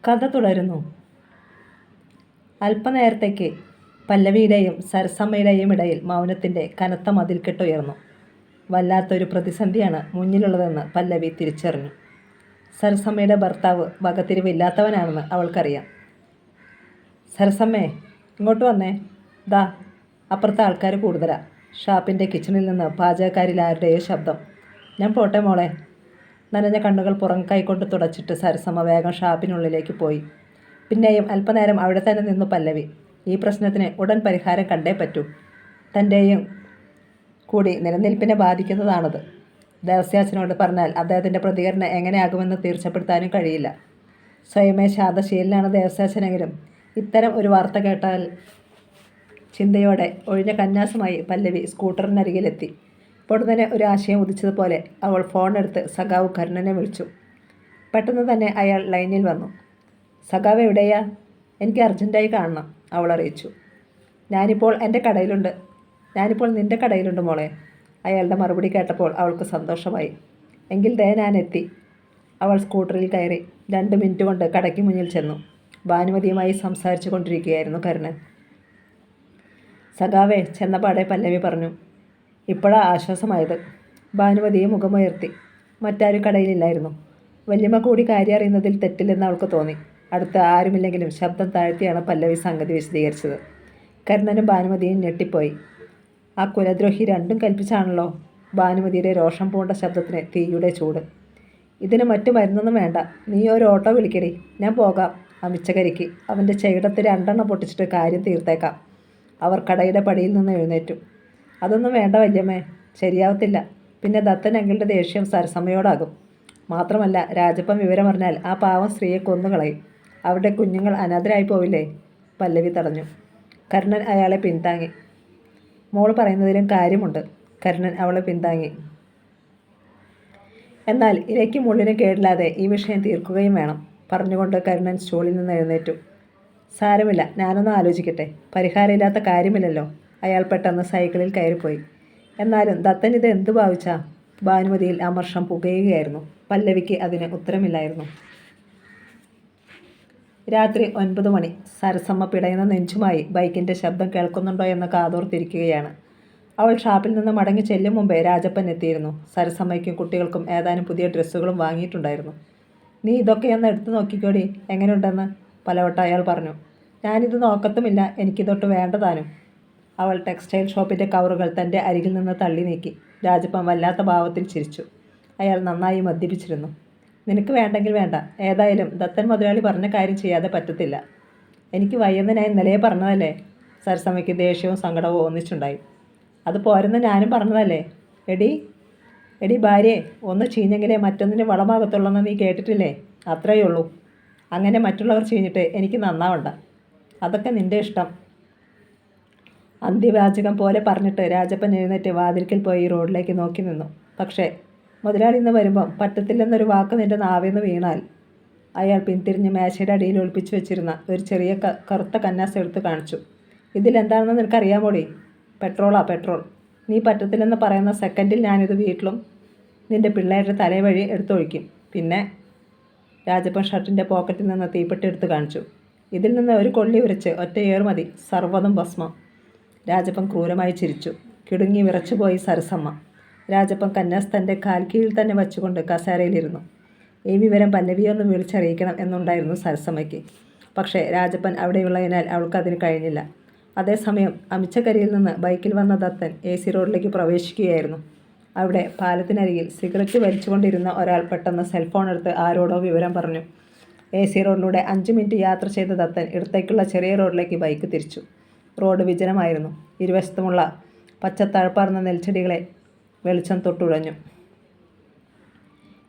കഥ തുടരുന്നു. അല്പനേരത്തേക്ക് പല്ലവിയുടെയും സരസമ്മയുടെയും ഇടയിൽ മൗനത്തിൻ്റെ കനത്ത മതിൽക്കെട്ടുയർന്നു. വല്ലാത്തൊരു പ്രതിസന്ധിയാണ് മുന്നിലുള്ളതെന്ന് പല്ലവി തിരിച്ചറിഞ്ഞു. സരസമ്മയുടെ ഭർത്താവ് വകതിരിവില്ലാത്തവനാണെന്ന് അവൾക്കറിയാം. സരസമ്മേ, ഇങ്ങോട്ട് വന്നേ. ദാ അപ്പുറത്തെ ആൾക്കാർ കൂടുതലാ. ഷാപ്പിൻ്റെ കിച്ചണിൽ നിന്ന് പാചകക്കാരിൽ ആരുടെയോ ശബ്ദം. ഞാൻ പോട്ടെ മോളെ. നനഞ്ഞ കണ്ണുകൾ പുറം കൈകൊണ്ട് തുടച്ചിട്ട് സരസമ്മ വേഗം ഷാപ്പിനുള്ളിലേക്ക് പോയി. പിന്നെയും അല്പനേരം അവിടെ തന്നെ നിന്നു പല്ലവി. ഈ പ്രശ്നത്തിന് ഉടൻ പരിഹാരം കണ്ടേ പറ്റൂ. തൻ്റെയും കൂടി നിലനിൽപ്പിനെ ബാധിക്കുന്നതാണത്. ദേവസ്യാച്ചനോട് പറഞ്ഞാൽ അദ്ദേഹത്തിൻ്റെ പ്രതികരണം എങ്ങനെയാകുമെന്ന് തീർച്ചപ്പെടുത്താനും കഴിയില്ല. സ്വയമേ ശാന്തശീലനാണ് ദേവസ്യാച്ചനെങ്കിലും ഇത്തരം ഒരു വാർത്ത കേട്ടാൽ ചിന്തയോടെ ഒഴിഞ്ഞ കന്യാസമായി പല്ലവി സ്കൂട്ടറിനരികിലെത്തി. പൊടുന്നനെ ഒരു ആശയം ഉദിച്ചതുപോലെ അവൾ ഫോണെടുത്ത് സഖാവ് കരുണനെ വിളിച്ചു. പെട്ടെന്ന് തന്നെ അയാൾ ലൈനിൽ വന്നു. സഖാവ് എവിടെയാ? എനിക്ക് അർജൻറ്റായി കാണണം, അവൾ അറിയിച്ചു. ഞാനിപ്പോൾ നിൻ്റെ കടയിലുണ്ട് മോളെ. അയാളുടെ മറുപടി കേട്ടപ്പോൾ അവൾക്ക് സന്തോഷമായി. എങ്കിൽ ദേ ഞാൻ എത്തി. അവൾ സ്കൂട്ടറിൽ കയറി 2 മിനിറ്റ് കൊണ്ട് കടയ്ക്ക് മുന്നിൽ ചെന്നു. ഭാനുമതിയുമായി സംസാരിച്ചു കൊണ്ടിരിക്കുകയായിരുന്നു കരുണൻ. സഖാവേ, ചെന്നപാടെ പല്ലവി പറഞ്ഞു. ഇപ്പോഴാ ആശ്വാസമായത്. ഭാനുമതിയെ മുഖമുയർത്തി. മറ്റാരും കടയിലില്ലായിരുന്നു. വല്യമ്മ കൂടി കാര്യം അറിയുന്നതിൽ തെറ്റില്ലെന്ന് അവൾക്ക് തോന്നി. അടുത്ത് ആരുമില്ലെങ്കിലും ശബ്ദം താഴ്ത്തിയാണ് പല്ലവി സംഗതി വിശദീകരിച്ചത്. കരുണനും ഭാനുമതിയും ഞെട്ടിപ്പോയി. ആ കുലദ്രോഹി രണ്ടും കൽപ്പിച്ചാണല്ലോ. ഭാനുമതിയുടെ രോഷം പൂണ്ട ശബ്ദത്തിന് തീയുടെ ചൂട്. ഇതിന് മറ്റു മരുന്നൊന്നും വേണ്ട. നീ ഒരു ഓട്ടോ വിളിക്കടി, ഞാൻ പോകാം. അമിച്ചകരിക്ക് അവൻ്റെ ചെകിടത്ത് 2 എണ്ണം പൊട്ടിച്ചിട്ട് കാര്യം തീർത്തേക്കാം. അവർ കടയുടെ പടിയിൽ നിന്ന് എഴുന്നേറ്റു. അതൊന്നും വേണ്ട വല്യമ്മേ, ശരിയാവത്തില്ല. പിന്നെ ദത്തൻ അങ്കിളുടെ ദേഷ്യം സരസമ്മയോടാകും. മാത്രമല്ല, രാജപ്പൻ വിവരം പറഞ്ഞാൽ ആ പാവം സ്ത്രീയെ കൊന്നുകളയും. അവരുടെ കുഞ്ഞുങ്ങൾ അനാഥരായി പോവില്ലേ? പല്ലവി തടഞ്ഞു. കരുണൻ അയാളെ പിന്താങ്ങി. മോള് പറയുന്നതിലും കാര്യമുണ്ട്. കരുണൻ അവളെ പിന്താങ്ങി. എന്നാൽ ഇലയ്ക്കും മുള്ളിനും കേടില്ലാതെ ഈ വിഷയം തീർക്കുകയും വേണം. പറഞ്ഞുകൊണ്ട് കരുണൻ സ്റ്റൂളിൽ നിന്ന് എഴുന്നേറ്റു. സാരമില്ല, ഞാനൊന്ന് ആലോചിക്കട്ടെ. പരിഹാരമില്ലാത്ത കാര്യമില്ലല്ലോ. അയാൾ പെട്ടെന്ന് സൈക്കിളിൽ കയറിപ്പോയി. എന്നാലും ദത്തൻ ഇത് എന്തു ഭാവിച്ചാ? ഭാനുമതിയിൽ അമർഷം പുകയുകയായിരുന്നു. പല്ലവിക്ക് അതിന് ഉത്തരമില്ലായിരുന്നു. രാത്രി 9 മണി. സരസമ്മ പിടയുന്ന നെഞ്ചുമായി ബൈക്കിൻ്റെ ശബ്ദം കേൾക്കുന്നുണ്ടോ എന്ന് കാതോർത്തിരിക്കുകയാണ്. അവൾ ഷാപ്പിൽ നിന്ന് മടങ്ങി ചെല്ലും മുമ്പേ രാജപ്പൻ എത്തിയിരുന്നു. സരസമ്മയ്ക്കും കുട്ടികൾക്കും ഏതാനും പുതിയ ഡ്രസ്സുകളും വാങ്ങിയിട്ടുണ്ടായിരുന്നു. നീ ഇതൊക്കെയൊന്ന് എടുത്തു നോക്കിക്കോടി, എങ്ങനെയുണ്ടെന്ന് പലവട്ടം അയാൾ പറഞ്ഞു. ഞാനിത് നോക്കത്തുമില്ല, എനിക്കിതൊട്ട് വേണ്ടതാനും. അവൾ ടെക്സ്റ്റൈൽ ഷോപ്പിൻ്റെ കവറുകൾ തൻ്റെ അരികിൽ നിന്ന് തള്ളി നീക്കി. രാജപ്പൻ വല്ലാത്ത ഭാവത്തിൽ ചിരിച്ചു. അയാൾ നന്നായി മദ്യപിച്ചിരുന്നു. നിനക്ക് വേണ്ടെങ്കിൽ വേണ്ട. ഏതായാലും ദത്തൻ മുതലാളി പറഞ്ഞ കാര്യം ചെയ്യാതെ പറ്റത്തില്ല. എനിക്ക് വയ്യെന്ന് ഞാൻ ഇന്നലെ പറഞ്ഞതല്ലേ? സരസമ്മയ്ക്ക് ദേഷ്യവും സങ്കടവും ഒന്നിച്ചുണ്ടായി. അത് പോരെന്ന് ഞാനും പറഞ്ഞതല്ലേ? എടി ഭാര്യയെ, ഒന്ന് ചീഞ്ഞെങ്കിലേ മറ്റൊന്നിന് വളമാകത്തുള്ളെന്ന് നീ കേട്ടിട്ടില്ലേ? അത്രയേ ഉള്ളൂ. അങ്ങനെ മറ്റുള്ളവർ ചീഞ്ഞിട്ട് എനിക്ക് നന്നാവണ്ട. അതൊക്കെ നിൻ്റെ ഇഷ്ടം. അന്ത്യവാചകം പോലെ പറഞ്ഞിട്ട് രാജപ്പൻ എഴുന്നേറ്റ് വാതിൽക്കൽ പോയി റോഡിലേക്ക് നോക്കി നിന്നു. പക്ഷേ മുതലാളി ഇന്ന് വരുമ്പം പറ്റത്തില്ലെന്നൊരു വാക്ക് നിൻ്റെ നാവിന്ന് വീണാൽ. അയാൾ പിന്തിരിഞ്ഞ് മേശയുടെ അടിയിൽ ഒളിപ്പിച്ചു വെച്ചിരുന്ന ഒരു ചെറിയ കറുത്ത കന്നാസ് എടുത്ത് കാണിച്ചു. ഇതിലെന്താണെന്ന് നിനക്കറിയാമോടി? പെട്രോൾ. നീ പറ്റത്തില്ലെന്ന് പറയുന്ന സെക്കൻഡിൽ ഞാനിത് വീട്ടിലും നിൻ്റെ പിള്ളേരുടെ തലവഴി എടുത്തൊഴിക്കും. പിന്നെ രാജപ്പൻ ഷർട്ടിൻ്റെ പോക്കറ്റിൽ നിന്ന് തീപ്പെട്ടി എടുത്ത് കാണിച്ചു. ഇതിൽ നിന്ന് ഒരു കൊള്ളി ഉരച്ച് ഒറ്റയേർ മതി, സർവ്വതും ഭസ്മം. രാജപ്പൻ ക്രൂരമായി ചിരിച്ചു. കിടുങ്ങി വിറച്ചുപോയി സരസമ്മ. രാജപ്പൻ കന്നാസ് തൻ്റെ കാൽക്കീഴിൽ തന്നെ വച്ചുകൊണ്ട് കസേരയിലിരുന്നു. ഈ വിവരം പല്ലവിയൊന്ന് വിളിച്ചറിയിക്കണം എന്നുണ്ടായിരുന്നു സരസമ്മയ്ക്ക്. പക്ഷേ രാജപ്പൻ അവിടെയുള്ളതിനാൽ അവൾക്കതിന് കഴിഞ്ഞില്ല. അതേസമയം അമിച്ചക്കരിയിൽ നിന്ന് ബൈക്കിൽ വന്ന ദത്തൻ AC റോഡിലേക്ക് പ്രവേശിക്കുകയായിരുന്നു. അവിടെ പാലത്തിനരികിൽ സിഗരറ്റ് വലിച്ചുകൊണ്ടിരുന്ന ഒരാൾ പെട്ടെന്ന് സെൽഫോൺ എടുത്ത് ആരോടോ വിവരം പറഞ്ഞു. AC റോഡിലൂടെ 5 മിനിറ്റ് യാത്ര ചെയ്ത ദത്തൻ ഇടത്തേക്കുള്ള ചെറിയ റോഡിലേക്ക് ബൈക്ക് തിരിച്ചു. റോഡ് വിജനമായിരുന്നു. ഇരുവശത്തുമുള്ള പച്ചത്തഴപ്പാർന്ന നെൽച്ചെടികളെ വെളിച്ചം തൊട്ടുഴഞ്ഞു.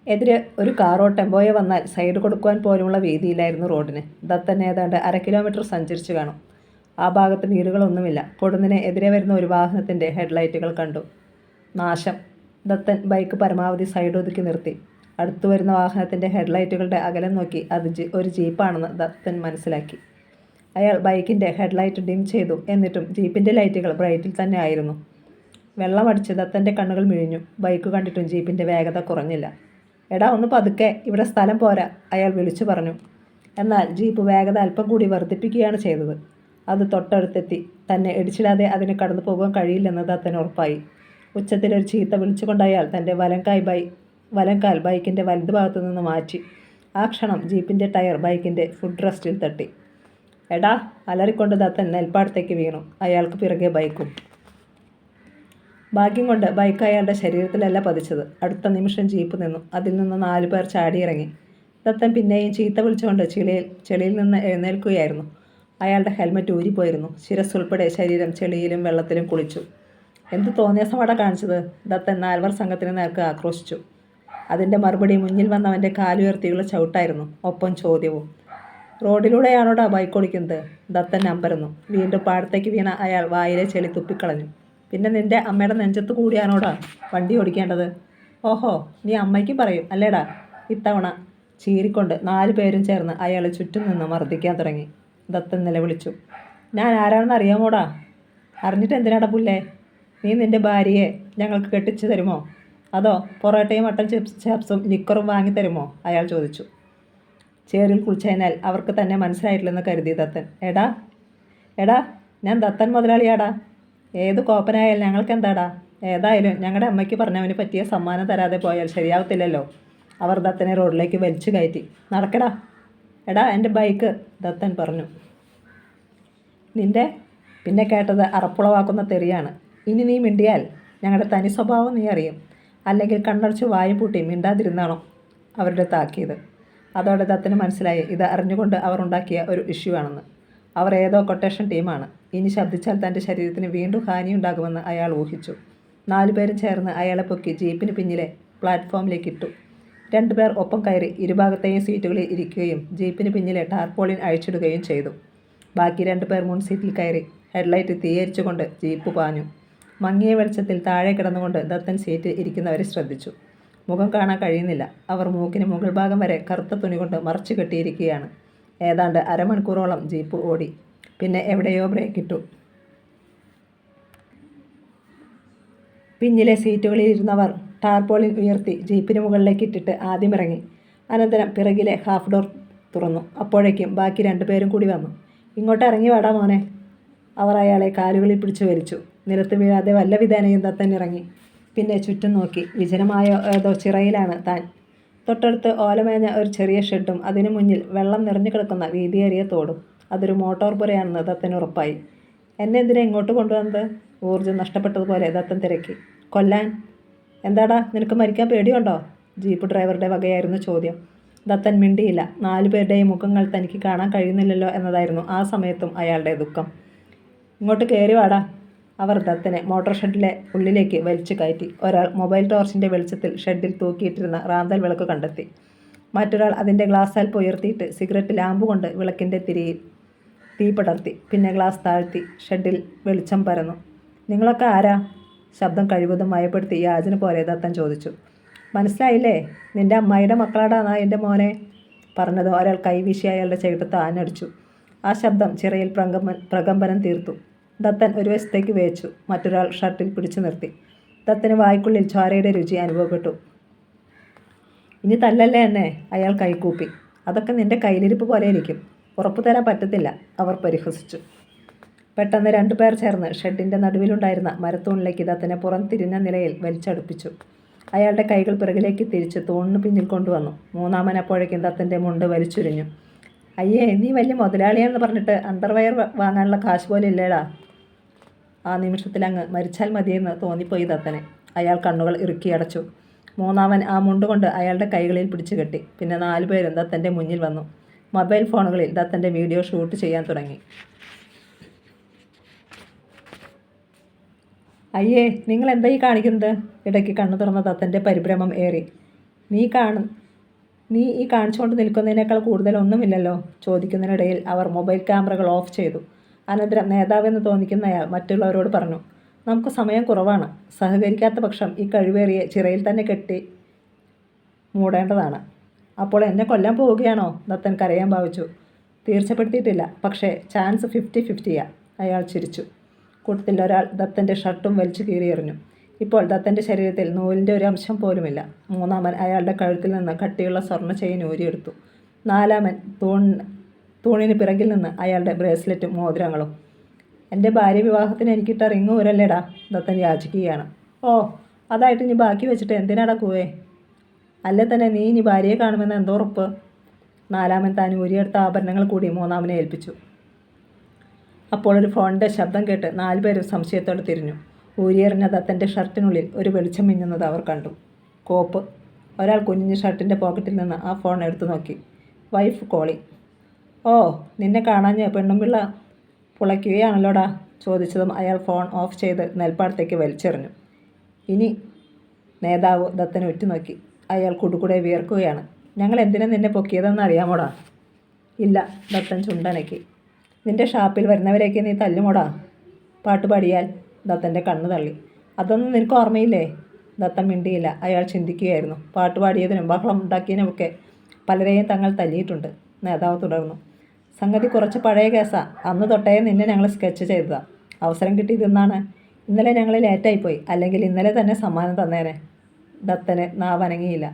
എതിരെ ഒരു കാറോ ടെമ്പോയോ വന്നാൽ സൈഡ് കൊടുക്കുവാൻ പോലുമുള്ള വീതിയിലായിരുന്നു റോഡിന്. ദത്തൻ ഏതാണ്ട് 1/2 കിലോമീറ്റർ സഞ്ചരിച്ചു കാണും. ആ ഭാഗത്ത് വീടുകളൊന്നുമില്ല. പൊടുന്നിനെ എതിരെ വരുന്ന ഒരു വാഹനത്തിൻ്റെ ഹെഡ്ലൈറ്റുകൾ കണ്ടു. നാശം. ദത്തൻ ബൈക്ക് പരമാവധി സൈഡ് ഒതുക്കി നിർത്തി. അടുത്തു വരുന്ന വാഹനത്തിൻ്റെ ഹെഡ്ലൈറ്റുകളുടെ അകലം നോക്കി അത് ഒരു ജീപ്പാണെന്ന് ദത്തൻ മനസ്സിലാക്കി. അയാൾ ബൈക്കിൻ്റെ ഹെഡ്ലൈറ്റ് ഡിം ചെയ്തു. എന്നിട്ടും ജീപ്പിൻ്റെ ലൈറ്റുകൾ ബ്രൈറ്റിൽ തന്നെ ആയിരുന്നു. വെള്ളമടിച്ച് ദത്തൻ്റെ കണ്ണുകൾ മിഴിഞ്ഞു. ബൈക്ക് കണ്ടിട്ടും ജീപ്പിൻ്റെ വേഗത കുറഞ്ഞില്ല. എടാ, ഒന്ന് പതുക്കെ, ഇവിടെ സ്ഥലം പോരാ, അയാൾ വിളിച്ചു പറഞ്ഞു. എന്നാൽ ജീപ്പ് വേഗത അല്പം കൂടി വർദ്ധിപ്പിക്കുകയാണ് ചെയ്തത്. അത് തൊട്ടടുത്തെത്തി. തന്നെ ഇടിച്ചിടാതെ അതിന് കടന്നു പോകാൻ കഴിയില്ലെന്ന് ദത്തന് ഉറപ്പായി. ഉച്ചത്തിലൊരു ചീത്ത വിളിച്ചുകൊണ്ട് അയാൾ തൻ്റെ വലംകാൽ ബൈക്കിൻ്റെ വലതുഭാഗത്തു നിന്ന് മാറ്റി. ആ ക്ഷണം ജീപ്പിൻ്റെ ടയർ ബൈക്കിൻ്റെ ഫുഡ് റെസ്റ്റിൽ തട്ടി. എടാ, അലറിക്കൊണ്ട് ദത്തൻ നെൽപ്പാടത്തേക്ക് വീണു. അയാൾക്ക് പിറകെ ബൈക്കും. ഭാഗ്യം കൊണ്ട് ബൈക്ക് അയാളുടെ ശരീരത്തിലല്ല പതിച്ചത്. അടുത്ത നിമിഷം ജീപ്പ് നിന്നു. അതിൽ നിന്ന് 4 പേർ ചാടിയിറങ്ങി. ദത്തൻ പിന്നെയും ചീത്ത വിളിച്ചുകൊണ്ട് ചെളിയിൽ നിന്ന് എഴുന്നേൽക്കുകയായിരുന്നു. അയാളുടെ ഹെൽമറ്റ് ഊരിപ്പോയിരുന്നു. ശിരസ്സുൾപ്പെടെ ശരീരം ചെളിയിലും വെള്ളത്തിലും കുളിച്ചു. എന്ത് തോന്നിയാസമാടാ കാണിച്ചത്? ദത്തൻ 4 സംഘത്തിന് നേർക്ക് ആക്രോശിച്ചു. അതിൻ്റെ മറുപടി മുന്നിൽ വന്നവൻ്റെ കാലുയർത്തിയുള്ള ചവിട്ടായിരുന്നു. ഒപ്പം ചോദ്യവും. റോഡിലൂടെയാണോടാ ബൈക്ക് ഓടിക്കുന്നത്? ദത്തൻ അമ്പരന്നു. വീണ്ടും പാടത്തേക്ക് വീണ അയാൾ വായിലെ ചെളി തുപ്പിക്കളഞ്ഞു. പിന്നെ നിൻ്റെ അമ്മയുടെ നെഞ്ചത്ത് കൂടിയാണോടാ വണ്ടി ഓടിക്കേണ്ടത്? ഓഹോ, നീ അമ്മയ്ക്കും പറയും അല്ലേടാ? ഇത്തവണ ചീറിക്കൊണ്ട് 4 പേരും ചേർന്ന് അയാളെ ചുറ്റും നിന്ന് മർദ്ദിക്കാൻ തുടങ്ങി. ദത്തൻ നിലവിളിച്ചു. ഞാൻ ആരാണെന്ന് അറിയാമോടാ? അറിഞ്ഞിട്ട് എന്തിനാടാ പുല്ലേ? നീ നിൻ്റെ ഭാര്യയെ ഞങ്ങൾക്ക് കെട്ടിച്ചു തരുമോ? അതോ പൊറോട്ടയും മട്ടൻ ചാപ്സും ലിക്കറും വാങ്ങിത്തരുമോ? അയാൾ ചോദിച്ചു. ചേറിൽ കുളിച്ചതിനാൽ അവർക്ക് തന്നെ മനസ്സിലായിട്ടില്ലെന്ന് കരുതി ദത്തൻ. എടാ ഞാൻ ദത്തൻ മുതലാളിയാടാ. ഏത് കോപ്പനായാലും ഞങ്ങൾക്കെന്താടാ? ഏതായാലും ഞങ്ങളുടെ അമ്മയ്ക്ക് പറഞ്ഞവന് പറ്റിയ സമ്മാനം തരാതെ പോയാൽ ശരിയാവത്തില്ലല്ലോ. അവർ ദത്തനെ റോഡിലേക്ക് വലിച്ചു കയറ്റി. നടക്കടാ. എടാ, എൻ്റെ ബൈക്ക്, ദത്തൻ പറഞ്ഞു. നിൻ്റെ പിന്നെ കേട്ടത് അറപ്പുളവാക്കുന്ന തെറിയാണ്. ഇനി നീ മിണ്ടിയാൽ ഞങ്ങളുടെ തനി സ്വഭാവം നീ അറിയും. അല്ലെങ്കിൽ കണ്ണടച്ച് വായും പൂട്ടി മിണ്ടാതിരുന്നാണോ അവരുടെ താക്കീത്. അതോടെ ദത്തന് മനസ്സിലായി ഇത് അറിഞ്ഞുകൊണ്ട് അവർ ഉണ്ടാക്കിയ ഒരു ഇഷ്യൂ ആണെന്ന്. അവർ ഏതോ കൊട്ടേഷൻ ടീമാണ്. ഇനി ശബ്ദിച്ചാൽ തൻ്റെ ശരീരത്തിന് വീണ്ടും ഹാനിയുണ്ടാകുമെന്ന് അയാൾ ഊഹിച്ചു. 4 പേരും ചേർന്ന് അയാളെ പൊക്കി ജീപ്പിന് പിന്നിലെ പ്ലാറ്റ്ഫോമിലേക്ക് ഇട്ടു. 2 പേർ ഒപ്പം കയറി ഇരുഭാഗത്തെയും സീറ്റുകളിൽ ഇരിക്കുകയും ജീപ്പിന് പിന്നിലെ ടാർപോളിൻ അഴിച്ചിടുകയും ചെയ്തു. ബാക്കി 2 പേർ മുൻ സീറ്റിൽ കയറി. ഹെഡ്ലൈറ്റ് തീയരിച്ചുകൊണ്ട് ജീപ്പ് പാഞ്ഞു. മങ്ങിയ വെളിച്ചത്തിൽ താഴെ കിടന്നുകൊണ്ട് ദത്തൻ സീറ്റിൽ ഇരിക്കുന്നവരെ ശ്രദ്ധിച്ചു. മുഖം കാണാൻ കഴിയുന്നില്ല. അവർ മൂക്കിന് മുകൾ ഭാഗം വരെ കറുത്ത തുണി കൊണ്ട് മറച്ചു കെട്ടിയിരിക്കുകയാണ്. ഏതാണ്ട് അരമണിക്കൂറോളം ജീപ്പ് ഓടി. പിന്നെ എവിടെയോ ബ്രേക്ക് ഇട്ടു. പിന്നിലെ സീറ്റുകളിൽ ഇരുന്നവർ ടാർപോളിൻ ഉയർത്തി ജീപ്പിന് മുകളിലേക്ക് ഇട്ടിട്ട് ആദ്യം ഇറങ്ങി. അനന്തരം പിറകിലെ ഹാഫ് ഡോർ തുറന്നു. അപ്പോഴേക്കും ബാക്കി 2 പേരും കൂടി വന്നു. ഇങ്ങോട്ട് ഇറങ്ങി വാടാ മോനെ. അവർ അയാളെ കാലുകളിൽ പിടിച്ചു വലിച്ചു. നിലത്ത് വീഴാതെ വല്ല വിധേനയും ദത്തൻ ഇറങ്ങി. പിന്നെ ചുറ്റും നോക്കി. വിജനമായ ഏതോ ചിറയിലാണ് താൻ. തൊട്ടടുത്ത് ഓലമേഞ്ഞ ഒരു ചെറിയ ഷെഡും അതിനു മുന്നിൽ വെള്ളം നിറഞ്ഞു കിടക്കുന്ന വീതിയേറിയ തോടും. അതൊരു മോട്ടോർ പുരയാണെന്ന് ദത്തന് ഉറപ്പായി. എന്നെ എന്തിനാ ഇങ്ങോട്ട് കൊണ്ടുവന്നത്? ഊർജ്ജം നഷ്ടപ്പെട്ടതുപോലെ ദത്തൻ തിരക്കി. കൊല്ലാൻ? എന്താടാ, നിനക്ക് മരിക്കാൻ പേടിയുണ്ടോ? ജീപ്പ് ഡ്രൈവറുടെ വകയായിരുന്നു ചോദ്യം. ദത്തൻ മിണ്ടിയില്ല. 4 പേരുടെയും മുഖങ്ങൾ തനിക്ക് കാണാൻ കഴിയുന്നില്ലല്ലോ എന്നതായിരുന്നു ആ സമയത്തും അയാളുടെ ദുഃഖം. ഇങ്ങോട്ട് കയറി വാടാ. അവർ ദത്തനെ മോട്ടോർ ഷെഡിലെ ഉള്ളിലേക്ക് വലിച്ചു കയറ്റി. ഒരാൾ മൊബൈൽ ടോർച്ചിൻ്റെ വെളിച്ചത്തിൽ ഷെഡിൽ തൂക്കിയിട്ടിരുന്ന റാന്തൽ വിളക്ക് കണ്ടെത്തി. മറ്റൊരാൾ അതിൻ്റെ ഗ്ലാസ് അല്പം ഉയർത്തിയിട്ട് സിഗരറ്റ് ലാമ്പ് കൊണ്ട് വിളക്കിൻ്റെ തിരിയിൽ തീ പടർത്തി. പിന്നെ ഗ്ലാസ് താഴ്ത്തി. ഷെഡിൽ വെളിച്ചം പരന്നു. നിങ്ങളൊക്കെ ആരാ? ശബ്ദം കഴിവതും മയപ്പെടുത്തി യാചന പോലെ ദത്തൻ ചോദിച്ചു. മനസ്സിലായില്ലേ? നിൻ്റെ അമ്മായിയുടെ മക്കളാടാ എൻ്റെ മോനെ. പറഞ്ഞത് ഒരാൾ കൈവീശി അയാളുടെ ചെകിട്ടത്ത് ആഞ്ഞടിച്ചു. ആ ശബ്ദം ചിറയിൽ പ്രകമ്പനം തീർത്തു. ദത്തൻ ഒരു വശത്തേക്ക് വേച്ചു. മറ്റൊരാൾ ഷർട്ടിൽ പിടിച്ചു നിർത്തി. ദത്തന് വായ്ക്കുള്ളിൽ ചോരയുടെ രുചി അനുഭവപ്പെട്ടു. ഇനി തല്ലല്ലേ എന്നെ? അയാൾ കൈകൂപ്പി. അതൊക്കെ നിൻ്റെ കയ്യിലിരിപ്പ് പോലെ ഇരിക്കും. ഉറപ്പു തരാൻ പറ്റത്തില്ല, അവർ പരിഹസിച്ചു. പെട്ടെന്ന് 2 പേർ ചേർന്ന് ഷെഡിൻ്റെ നടുവിലുണ്ടായിരുന്ന മരത്തൂണിലേക്ക് ദത്തനെ പുറംതിരിഞ്ഞ നിലയിൽ വലിച്ചടുപ്പിച്ചു. അയാളുടെ കൈകൾ പിറകിലേക്ക് തിരിച്ച് തൂണിന് പിന്നിൽ കൊണ്ടുവന്നു. മൂന്നാമൻ അപ്പോഴേക്കും ദത്തൻ്റെ മുണ്ട് വലിച്ചുരിഞ്ഞു. അയ്യേ, നീ വലിയ മുതലാളിയാണെന്ന് പറഞ്ഞിട്ട് അണ്ടർവെയർ വാങ്ങാനുള്ള കാശ് പോലെ ഇല്ലേടാ. ആ നിമിഷത്തിൽ അങ്ങ് മരിച്ചാൽ മതിയെന്ന് തോന്നിപ്പോയി ദത്തനെ. അയാൾ കണ്ണുകൾ ഇറുക്കിയടച്ചു. മൂന്നാമൻ ആ മുണ്ടുകൊണ്ട് അയാളുടെ കൈകളിൽ പിടിച്ചു കെട്ടി. പിന്നെ 4 പേരും ദത്തൻ്റെ മുന്നിൽ വന്നു. മൊബൈൽ ഫോണുകളിൽ ദത്തൻ്റെ വീഡിയോ ഷൂട്ട് ചെയ്യാൻ തുടങ്ങി. അയ്യേ, നിങ്ങൾ എന്താ ഈ കാണിക്കുന്നത്? ഇടയ്ക്ക് കണ്ണു തുറന്ന ദത്തൻ്റെ പരിഭ്രമം ഏറി. നീ ഈ കാണിച്ചുകൊണ്ട് നിൽക്കുന്നതിനേക്കാൾ കൂടുതൽ ഒന്നുമില്ലല്ലോ. ചോദിക്കുന്നതിനിടയിൽ അവർ മൊബൈൽ ക്യാമറകൾ ഓഫ് ചെയ്തു. അനന്തരം നേതാവെന്ന് തോന്നിക്കുന്നയാൾ മറ്റുള്ളവരോട് പറഞ്ഞു. നമുക്ക് സമയം കുറവാണ്. സഹകരിക്കാത്ത പക്ഷം ഈ കഴിവേറിയ ചിറയിൽ തന്നെ കെട്ടി മൂടേണ്ടതാണ്. അപ്പോൾ എന്നെ കൊല്ലാൻ പോവുകയാണോ? ദത്തൻ കരയാൻ ഭാവിച്ചു. തീർച്ചപ്പെടുത്തിയിട്ടില്ല, പക്ഷേ ചാൻസ് 50-50. അയാൾ ചിരിച്ചു. കൂട്ടത്തിൽ ഒരാൾ ദത്തൻ്റെ ഷർട്ടും വലിച്ചു കീറിയെറിഞ്ഞു. ഇപ്പോൾ ദത്തൻ്റെ ശരീരത്തിൽ നൂലിൻ്റെ ഒരു അംശം പോലുമില്ല. മൂന്നാമൻ അയാളുടെ കഴുത്തിൽ നിന്ന് കട്ടിയുള്ള സ്വർണ്ണ ചെയിൻ ഊരിയെടുത്തു. നാലാമൻ തൂണിന് പിറകിൽ നിന്ന് അയാളുടെ ബ്രേസ്ലെറ്റും മോതിരങ്ങളും. എൻ്റെ ഭാര്യ വിവാഹത്തിന് എനിക്കിട്ട റിങ് ഊരല്ലേടാ, ദത്തൻ യാചിക്കുകയാണ്. ഓ, അതായിട്ട് ഇനി ബാക്കി വെച്ചിട്ട് എന്തിനാടാ കൂവേ? അല്ലേ തന്നെ നീ ഇനി ഭാര്യയെ കാണുമെന്ന് എന്തോ ഉറപ്പ്? നാലാമൻ താൻ ഊരിയെടുത്ത ആഭരണങ്ങൾ കൂടി മൂന്നാമനെ ഏൽപ്പിച്ചു. അപ്പോൾ ഒരു ഫോണിൻ്റെ ശബ്ദം കേട്ട് 4 പേരും സംശയത്തോടെ തിരിഞ്ഞു. ഊരിയെറിഞ്ഞ ദത്തൻ്റെ ഷർട്ടിനുള്ളിൽ ഒരു വെളിച്ചം മിന്നുന്നത് അവർ കണ്ടു. കോപ്പ്. ഒരാൾ കുനിഞ്ഞ് ഷർട്ടിൻ്റെ പോക്കറ്റിൽ നിന്ന് ആ ഫോൺ എടുത്തു നോക്കി. Wife calling. ഓ, നിന്നെ കാണാഞ്ഞ് പെണ്ണുമ്പിള്ള പുളയ്ക്കുകയാണല്ലോടാ, ചോദിച്ചതും അയാൾ ഫോൺ ഓഫ് ചെയ്ത് നെൽപ്പാടത്തേക്ക് വലിച്ചെറിഞ്ഞു. ഇനി നേതാവ് ദത്തനെ ഉറ്റുനോക്കി. അയാൾ കുടുകുടെ വിയർക്കുകയാണ്. ഞങ്ങൾ എന്തിനാ നിന്നെ പൊക്കിയതെന്ന് അറിയാമോടാ? ഇല്ല, ദത്തൻ ചുണ്ടനക്കി. നിന്റെ ഷാപ്പിൽ വരുന്നവരെയൊക്കെ നീ തല്ലുമോടാ? പാട്ടുപാടിയാൽ? ദത്തൻ്റെ കണ്ണു തള്ളി. അതൊന്നും നിനക്ക് ഓർമ്മയില്ലേ? ദത്തൻ മിണ്ടിയില്ല. അയാൾ ചിന്തിക്കുകയായിരുന്നു. പാട്ടുപാടിയതിനും ബഹളം ഉണ്ടാക്കിയതിനുമൊക്കെ പലരെയും തങ്ങൾ തല്ലിയിട്ടുണ്ട്. നേതാവ് തുടർന്നു. സംഗതി കുറച്ച് പഴയ കേസാ. അന്ന് തൊട്ടേ നിന്നെ ഞങ്ങൾ സ്കെച്ച് ചെയ്തതാ. അവസരം കിട്ടിയതെന്നാണ്. ഇന്നലെ ഞങ്ങൾ ലേറ്റായിപ്പോയി, അല്ലെങ്കിൽ ഇന്നലെ തന്നെ സമ്മാനം തന്നേനെ. ദത്തന് നാവനങ്ങിയില്ല.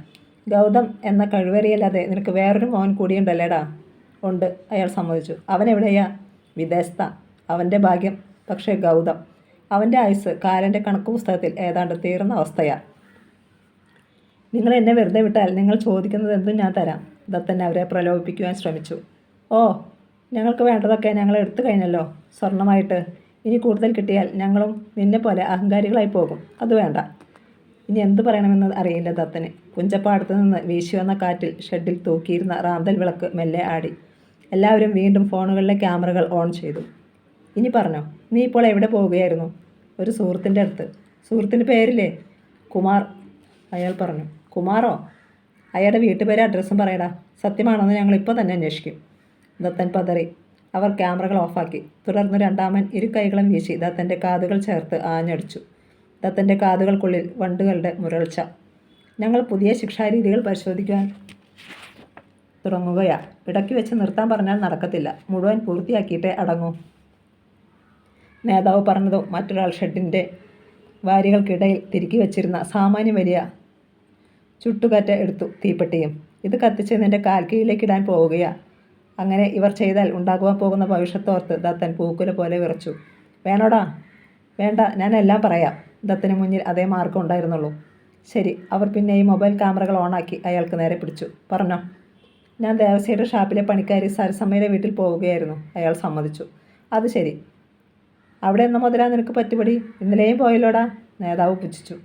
ഗൗതം എന്ന കഴിവേറിയല്ലാതെ നിനക്ക് വേറൊരു മോൻ കൂടിയുണ്ടല്ലേടാ? ഉണ്ട്, അയാൾ സമ്മതിച്ചു. അവനെവിടെയാ? വിദേശത്താ. അവൻ്റെ ഭാഗ്യം. പക്ഷേ ഗൗതം, അവൻ്റെ ആയുസ് കാലൻ്റെ കണക്ക് പുസ്തകത്തിൽ ഏതാണ്ട് തീർന്ന അവസ്ഥയാ. നിങ്ങൾ എന്നെ വെറുതെ വിട്ടാൽ നിങ്ങൾ ചോദിക്കുന്നത് എന്തും ഞാൻ തരാം. ദത്തൻ അവരെ പ്രലോഭിപ്പിക്കുവാൻ ശ്രമിച്ചു. ഓ, ഞങ്ങൾക്ക് വേണ്ടതൊക്കെ ഞങ്ങൾ എടുത്തു കഴിഞ്ഞല്ലോ സ്വർണമായിട്ട്. ഇനി കൂടുതൽ കിട്ടിയാൽ ഞങ്ങളും നിന്നെ പോലെ അഹങ്കാരികളായി പോകും. അത് വേണ്ട. ഇനി എന്തു പറയണമെന്ന് അറിയില്ല ദത്തന്. പുഞ്ചപ്പാടത്ത് നിന്ന് വീശി വന്ന കാറ്റിൽ ഷെഡിൽ തൂക്കിയിരുന്ന റാന്തൽ വിളക്ക് മെല്ലെ ആടി. എല്ലാവരും വീണ്ടും ഫോണുകളിലെ ക്യാമറകൾ ഓൺ ചെയ്തു. ഇനി പറഞ്ഞോ, നീ ഇപ്പോൾ എവിടെ പോവുകയായിരുന്നു? ഒരു സുഹൃത്തിൻ്റെ അടുത്ത്. സുഹൃത്തിൻ്റെ പേരില്ലേ? കുമാർ, അയാൾ പറഞ്ഞു. കുമാറോ? അയാളുടെ വീട്ടുപേരും അഡ്രസ്സും പറയടാ. സത്യമാണെന്ന് ഞങ്ങൾ ഇപ്പോൾ തന്നെ അന്വേഷിക്കും. ദത്തൻ പതറി. അവർ ക്യാമറകൾ ഓഫാക്കി. തുടർന്ന് രണ്ടാമൻ ഇരു കൈകളും വീശി ദത്തൻ്റെ കാതുകൾ ചേർത്ത് ആഞ്ഞടിച്ചു. ദത്തൻ്റെ കാതുകൾക്കുള്ളിൽ വണ്ടുകളുടെ മുരൾച്ച. ഞങ്ങൾ പുതിയ ശിക്ഷാരീതികൾ പരിശോധിക്കാൻ തുടങ്ങുകയാ. ഇടയ്ക്ക് വെച്ച് നിർത്താൻ പറഞ്ഞാൽ നടക്കത്തില്ല. മുഴുവൻ പൂർത്തിയാക്കിയിട്ടേ അടങ്ങൂ. നേതാവ് പറഞ്ഞതും മറ്റൊരാൾ ഷെഡിൻ്റെ വാരികൾക്കിടയിൽ തിരുക്കി വെച്ചിരുന്ന സാമാന്യം വലിയ ചുട്ടുകാറ്റ എടുത്തു. തീപ്പെട്ടിയും. ഇത് കത്തിച്ച് നിൻ്റെ കാൽക്കീഴിലേക്ക് ഇടാൻ പോവുകയാ. അങ്ങനെ ഇവർ ചെയ്താൽ ഉണ്ടാകുവാൻ പോകുന്ന ഭവിഷ്യത്തോർത്ത് ദത്തൻ പൂക്കുല പോലെ വിറച്ചു. വേണോടാ? വേണ്ട, ഞാനെല്ലാം പറയാം. ദത്തന് മുന്നിൽ അതേ മാർഗം ഉണ്ടായിരുന്നുള്ളൂ. ശരി. അവർ പിന്നെ ഈ മൊബൈൽ ക്യാമറകൾ ഓണാക്കി അയാൾക്ക് നേരെ പിടിച്ചു. പറഞ്ഞോ. ഞാൻ ദേവസ്യയുടെ ഷാപ്പിലെ പണിക്കാരി സരസമ്മയുടെ വീട്ടിൽ പോവുകയായിരുന്നു. അയാൾ സമ്മതിച്ചു. അത് ശരി. അവിടെ എന്ന മുതലാ നിനക്ക് പറ്റുപടി? ഇന്നലെയും പോയല്ലോടാ. നേതാവ് പുച്ഛിച്ചു.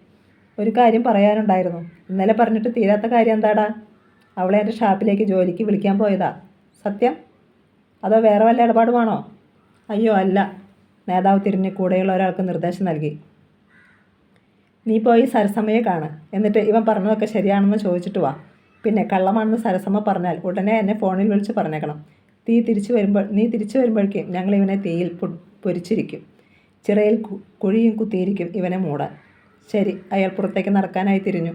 ഒരു കാര്യം പറയാനുണ്ടായിരുന്നു. ഇന്നലെ പറഞ്ഞിട്ട് തീരാത്ത കാര്യം എന്താടാ? അവളെ എൻ്റെ ഷാപ്പിലേക്ക് ജോലിക്ക് വിളിക്കാൻ പോയതാ. സത്യം? അതോ വേറെ വല്ല ഇടപാടുമാണോ? അയ്യോ അല്ല. നേതാവ് തിരിഞ്ഞ് കൂടെയുള്ള ഒരാൾക്ക് നിർദ്ദേശം നൽകി. നീ പോയി സരസമ്മയെ കാണ്. എന്നിട്ട് ഇവൻ പറഞ്ഞതൊക്കെ ശരിയാണെന്ന് ചോദിച്ചിട്ട് വാ. പിന്നെ കള്ളമാണെന്ന് സരസമ്മ പറഞ്ഞാൽ ഉടനെ എന്നെ ഫോണിൽ വിളിച്ച് പറഞ്ഞേക്കണം. നീ തിരിച്ചു വരുമ്പോഴേക്കും ഞങ്ങൾ ഇവനെ തീയിൽ പൊരിച്ചിരിക്കും. ചിറയിൽ കുഴിയും കുത്തിയിരിക്കും ഇവനെ മൂടാൻ. ശരി. അയാൾ പുറത്തേക്ക് നടക്കാനായി തിരിഞ്ഞു.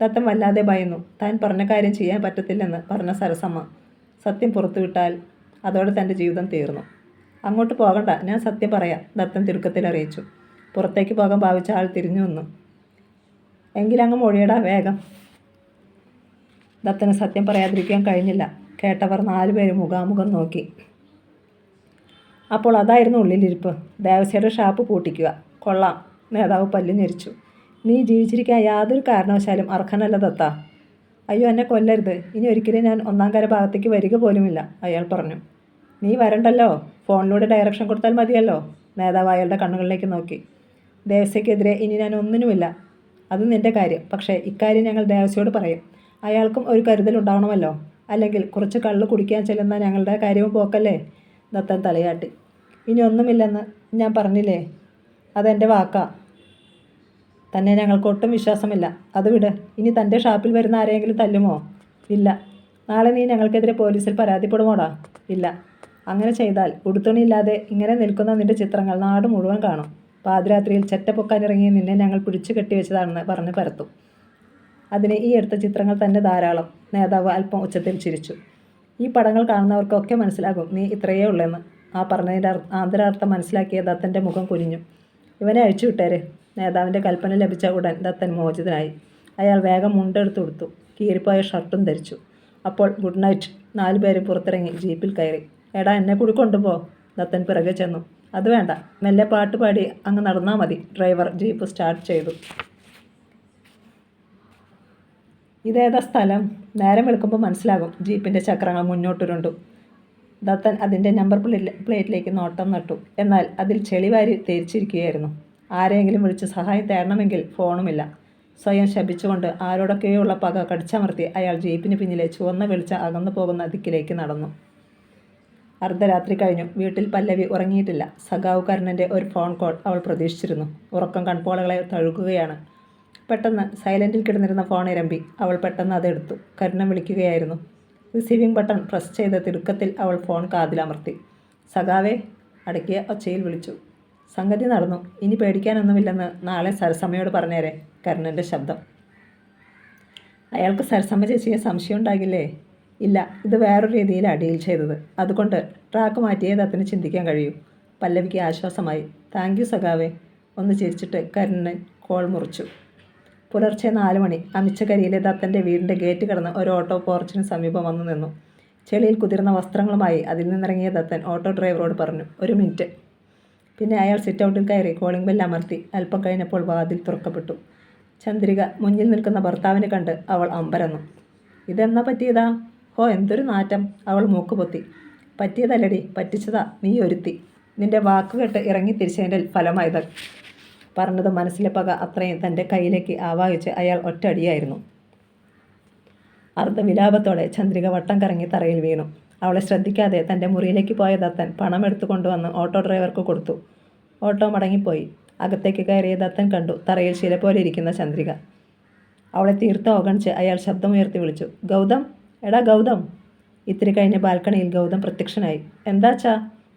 ദത്തൻ വല്ലാതെ ഭയന്നു. താൻ പറഞ്ഞ കാര്യം ചെയ്യാൻ പറ്റത്തില്ലെന്ന് പറഞ്ഞ സരസമ്മ സത്യം പുറത്തുവിട്ടാൽ അതോടെ തൻ്റെ ജീവിതം തീർന്നു. അങ്ങോട്ട് പോകണ്ട, ഞാൻ സത്യം പറയാം, ദത്തൻ തിടുക്കത്തിൽ അറിയിച്ചു. പുറത്തേക്ക് പോകാൻ ഭാവിച്ച ആൾ തിരിഞ്ഞു വന്നു. എങ്കിലങ്ങ് മൊഴിയടാ വേഗം. ദത്തന് സത്യം പറയാതിരിക്കാൻ കഴിഞ്ഞില്ല. കേട്ടവർ 4 പേരും മുഖാമുഖം നോക്കി. അപ്പോൾ അതായിരുന്നു ഉള്ളിലിരിപ്പ്. ദേവസ്യയുടെ ഷാപ്പ് പൂട്ടിക്കുക. കൊള്ളാം. നേതാവ് പല്ല് ഞെരിച്ചു. നീ ജീവിച്ചിരിക്കാൻ യാതൊരു കാരണവശാലും അർഹനല്ല ദത്ത. അയ്യോ, എന്നെ കൊല്ലരുത്. ഇനി ഒരിക്കലും ഞാൻ 1-ാം കര ഭാഗത്തേക്ക് വരിക പോലുമില്ല, അയാൾ പറഞ്ഞു. നീ വരണ്ടല്ലോ. ഫോണിലൂടെ ഡയറക്ഷൻ കൊടുത്താൽ മതിയല്ലോ. നേതാവ് അയാളുടെ കണ്ണുകളിലേക്ക് നോക്കി. ദേവസ്യക്കെതിരെ ഇനി ഞാൻ ഒന്നിനുമില്ല. അത് നിൻ്റെ കാര്യം. പക്ഷേ ഇക്കാര്യം ഞങ്ങൾ ദേവസ്യയോട് പറയും. അയാൾക്കും ഒരു കരുതലുണ്ടാവണമല്ലോ. അല്ലെങ്കിൽ കുറച്ച് കള്ള് കുടിക്കാൻ ചെല്ലുന്ന ഞങ്ങളുടെ കാര്യവും പോക്കല്ലേ. ദത്തൻ തലയാട്ടി. ഇനി ഒന്നുമില്ലെന്ന് ഞാൻ പറഞ്ഞില്ലേ. അതെൻ്റെ വാക്കാ. തന്നെ ഞങ്ങൾക്കൊട്ടും വിശ്വാസമില്ല. അത് വിട്. ഇനി തൻ്റെ ഷാപ്പിൽ വരുന്ന ആരെങ്കിലും തല്ലുമോ? ഇല്ല. നാളെ നീ ഞങ്ങൾക്കെതിരെ പോലീസിൽ പരാതിപ്പെടുമോടാ? ഇല്ല. അങ്ങനെ ചെയ്താൽ ഉടുത്തുണിയില്ലാതെ ഇങ്ങനെ നിൽക്കുന്ന നിൻ്റെ ചിത്രങ്ങൾ നാട് മുഴുവൻ കാണും. പാതിരാത്രിയിൽ ചെറ്റപ്പൊക്കാനിറങ്ങി നിന്നെ ഞങ്ങൾ പിടിച്ചു കെട്ടിവെച്ചതാണെന്ന് പറഞ്ഞ് പരത്തും. അതിന് ഈ എടുത്ത ചിത്രങ്ങൾ തന്നെ ധാരാളം. നേതാവ് അല്പം ഉച്ചത്തിൽ ചിരിച്ചു. ഈ പടങ്ങൾ കാണുന്നവർക്കൊക്കെ മനസ്സിലാകും നീ ഇത്രയേ ഉള്ളെന്ന്. ആ പറഞ്ഞതിൻ്റെ ആന്തരാർത്ഥം മനസ്സിലാക്കിയ ദത്തൻ്റെ മുഖം കുനിഞ്ഞു. ഇവനെ അഴിച്ചുവിട്ടേരെ. നേതാവിൻ്റെ കൽപ്പന ലഭിച്ച ഉടൻ ദത്തൻ മോചിതനായി. അയാൾ വേഗം മുണ്ടെടുത്ത് കൊടുത്തു. കീറിപ്പോയ ഷർട്ടും ധരിച്ചു. അപ്പോൾ ഗുഡ് നൈറ്റ് 4 പേരും പുറത്തിറങ്ങി ജീപ്പിൽ കയറി. എടാ, എന്നെ കൂടി കൊണ്ടുപോ. ദത്തൻ പിറകെ ചെന്നു. അത് വേണ്ട, മെല്ലെ പാട്ട് പാടി അങ്ങ് നടന്നാൽ മതി. ഡ്രൈവർ ജീപ്പ് സ്റ്റാർട്ട് ചെയ്തു. ഇതേതാ സ്ഥലം? നേരം വെളുക്കുമ്പോൾ മനസ്സിലാകും. ജീപ്പിൻ്റെ ചക്രങ്ങൾ മുന്നോട്ടുരുണ്ടു. ദത്തൻ അതിൻ്റെ നമ്പർ പ്ലേറ്റിലേക്ക് നോട്ടം നട്ടു. എന്നാൽ അതിൽ ചെളിവാരി തേച്ചിരിക്കുകയായിരുന്നു. ആരെയെങ്കിലും വിളിച്ച് സഹായം തേടണമെങ്കിൽ ഫോണുമില്ല. സ്വയം ശപിച്ചുകൊണ്ട് ആരോടൊക്കെയുള്ള പക കടിച്ചമർത്തി അയാൾ ജീപ്പിന് പിന്നിലെ ചുവന്ന വെളിച്ചം അകന്നു പോകുന്ന ദിക്കിലേക്ക് നടന്നു. അർദ്ധരാത്രി കഴിഞ്ഞു. വീട്ടിൽ പല്ലവി ഉറങ്ങിയിട്ടില്ല. സഖാവ് കർണൻ്റെ ഒരു ഫോൺ കോൾ അവൾ പ്രതീക്ഷിച്ചിരുന്നു. ഉറക്കം കൺപോളകളെ തഴുകുകയാണ്. പെട്ടെന്ന് സൈലൻറ്റിൽ കിടന്നിരുന്ന ഫോൺ ഇരമ്പി. അവൾ പെട്ടെന്ന് അതെടുത്തു. കരുണൻ വിളിക്കുകയായിരുന്നു. റിസീവിംഗ് ബട്ടൺ പ്രസ് ചെയ്ത തിടുക്കത്തിൽ അവൾ ഫോൺ കാതിലമർത്തി. സഖാവേ, അടക്കിയ ഒച്ചയിൽ വിളിച്ചു. സംഗതി നടന്നു. ഇനി പേടിക്കാനൊന്നുമില്ലെന്ന് നാളെ സരസമ്മയോട് പറഞ്ഞേരെ. കരുണൻ്റെ ശബ്ദം. അയാൾക്ക് സരസമ്മ ചേച്ചിയെ സംശയം ഉണ്ടാകില്ലേ? ഇല്ല, ഇത് വേറൊരു രീതിയിലാണ് ഡീൽ ചെയ്തത്. അതുകൊണ്ട് ട്രാക്ക് മാറ്റിയേ ദത്തിന് ചിന്തിക്കാൻ കഴിയൂ. പല്ലവിക്ക് ആശ്വാസമായി. താങ്ക് യു സഖാവേ. ഒന്ന് ചിരിച്ചിട്ട് കരുണൻ കോൾ മുറിച്ചു. പുലർച്ചെ 4 മണി. അമിച്ചകരിയിലെ ദത്തൻ്റെ വീടിൻ്റെ ഗേറ്റ് കടന്ന് ഒരു ഓട്ടോ പോർച്ചിന് സമീപം വന്നു നിന്നു. ചെളിയിൽ കുതിർന്ന വസ്ത്രങ്ങളുമായി അതിൽ നിന്നിറങ്ങിയ ദത്തൻ ഓട്ടോ ഡ്രൈവറോട് പറഞ്ഞു, 1 മിനിറ്റ്. പിന്നെ അയാൾ സിറ്റൗട്ടിൽ കയറി കോളിംഗ് ബെൽ അമർത്തി. അല്പം കഴിഞ്ഞപ്പോൾ വാതിൽ തുറക്കപ്പെട്ടു. ചന്ദ്രിക മുന്നിൽ നിൽക്കുന്ന ഭർത്താവിനെ കണ്ട് അവൾ അമ്പരന്നു. ഇതെന്നാ പറ്റിയതാ? ഹോ, എന്തൊരു നാറ്റം. അവൾ മൂക്കുപൊത്തി. പറ്റിയതല്ലടി, പറ്റിച്ചതാ നീ ഒരുത്തി. നിന്റെ വാക്കുകെട്ട് ഇറങ്ങി തിരിച്ചതിൻ്റെ ഫലമായത്. പറഞ്ഞത് മനസ്സിലെ പക അത്രയും തൻ്റെ കയ്യിലേക്ക് ആവാഹിച്ച് അയാൾ ഒറ്റയടിയായിരുന്നു. അർദ്ധവിലാപത്തോടെ ചന്ദ്രിക വട്ടം കറങ്ങി തറയിൽ വീണു. അവളെ ശ്രദ്ധിക്കാതെ തൻ്റെ മുറിയിലേക്ക് പോയ ദത്തൻ പണം എടുത്തു കൊണ്ടുവന്ന് ഓട്ടോ ഡ്രൈവർക്ക് കൊടുത്തു. ഓട്ടോ മടങ്ങിപ്പോയി. അകത്തേക്ക് കയറിയ ദത്തൻ കണ്ടു തറയിൽ ശില പോലെ ഇരിക്കുന്ന ചന്ദ്രിക. അവളെ തീർത്ത് അവഗണിച്ച് അയാൾ ശബ്ദമുയർത്തി വിളിച്ചു, ഗൗതം, എടാ ഗൗതം. ഇത്തിരി കഴിഞ്ഞ് ബാൽക്കണിയിൽ ഗൗതം പ്രത്യക്ഷനായി. എന്താച്ചാ?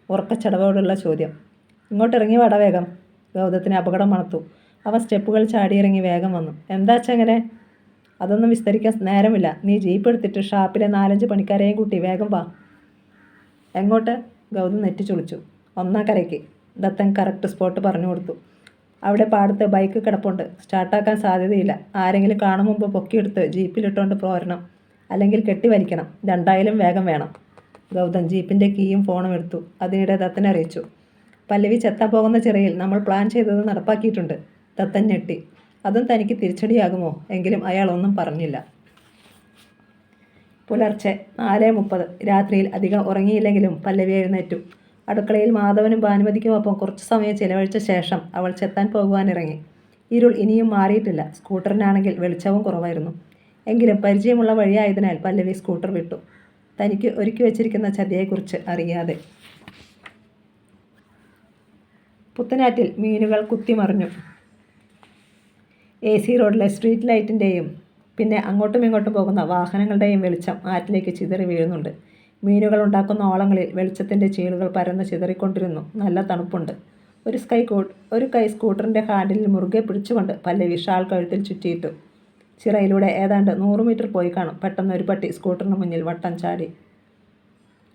ഉറക്കച്ചടവോടുള്ള ചോദ്യം. ഇങ്ങോട്ടിറങ്ങി വാടാ വേഗം. ഗൗതത്തിന് അപകടം മണത്തു. അവൻ സ്റ്റെപ്പുകൾ ചാടിയിറങ്ങി വേഗം വന്നു. എന്താച്ചാ എങ്ങനെ? അതൊന്നും വിസ്തരിക്കാൻ നേരമില്ല. നീ ജീപ്പ് എടുത്തിട്ട് ഷാപ്പിലെ 4-5 പണിക്കാരെയും കൂട്ടി വേഗം വാ. എങ്ങോട്ട്? ഗൗതം നെറ്റിച്ചൊളിച്ചു. 1-ാം കരയ്ക്ക്. ദത്തൻ കറക്റ്റ് സ്പോട്ട് പറഞ്ഞു കൊടുത്തു. അവിടെ പാടത്ത് ബൈക്ക് കിടപ്പുണ്ട്. സ്റ്റാർട്ടാക്കാൻ സാധ്യതയില്ല. ആരെങ്കിലും കാണും മുമ്പ് പൊക്കിയെടുത്ത് ജീപ്പിലിട്ടുകൊണ്ട് പോരണം. അല്ലെങ്കിൽ കെട്ടിവലിക്കണം. രണ്ടായാലും വേഗം വേണം. ഗൗതം ജീപ്പിൻ്റെ കീയും ഫോണും എടുത്തു. അതിനിടെ ദത്തൻ അറിയിച്ചു, പല്ലവി ചെത്താൻ പോകുന്ന ചിറയിൽ നമ്മൾ പ്ലാൻ ചെയ്തത് നടപ്പാക്കിയിട്ടുണ്ട്. ദത്തൻ ഞെട്ടി. അതും തനിക്ക് തിരിച്ചടിയാകുമോ? എങ്കിലും അയാൾ ഒന്നും പറഞ്ഞില്ല. പുലർച്ചെ 4:30. രാത്രിയിൽ അധികം ഉറങ്ങിയില്ലെങ്കിലും പല്ലവി എഴുന്നേറ്റു. അടുക്കളയിൽ മാധവനും ഭാനുമതിക്കുമൊപ്പം കുറച്ചു സമയം ചിലവഴിച്ച ശേഷം അവൾ ചെത്താൻ പോകുവാനിറങ്ങി. ഇരുൾ ഇനിയും മാറിയിട്ടില്ല. സ്കൂട്ടറിനാണെങ്കിൽ വെളിച്ചവും കുറവായിരുന്നു. എങ്കിലും പരിചയമുള്ള വഴിയായതിനാൽ പല്ലവി സ്കൂട്ടർ വിട്ടു. തനിക്ക് ഒരുക്കി വച്ചിരിക്കുന്ന ചതിയെക്കുറിച്ച് അറിയാതെ. പുത്തനാറ്റിൽ മീനുകൾ കുത്തിമറിഞ്ഞു. AC റോഡിലെ സ്ട്രീറ്റ് ലൈറ്റിൻ്റെയും പിന്നെ അങ്ങോട്ടും ഇങ്ങോട്ടും പോകുന്ന വാഹനങ്ങളുടെയും വെളിച്ചം ആറ്റിലേക്ക് ചിതറി വീഴുന്നുണ്ട്. മീനുകൾ ഉണ്ടാക്കുന്ന ഓളങ്ങളിൽ വെളിച്ചത്തിൻ്റെ ചീളുകൾ പരന്ന് ചിതറിക്കൊണ്ടിരുന്നു. നല്ല തണുപ്പുണ്ട്. ഒരു കൈ സ്കൂട്ടറിൻ്റെ ഹാൻഡിലിൽ മുറുകെ പിടിച്ചുകൊണ്ട് പല്ലവി ഷാൾ കഴുത്തിൽ ചുറ്റിയിട്ടു. ചിറയിലൂടെ ഏതാണ്ട് 100 മീറ്റർ പോയി കാണും. പെട്ടെന്ന് ഒരു പട്ടി സ്കൂട്ടറിന് മുന്നിൽ വട്ടം ചാടി.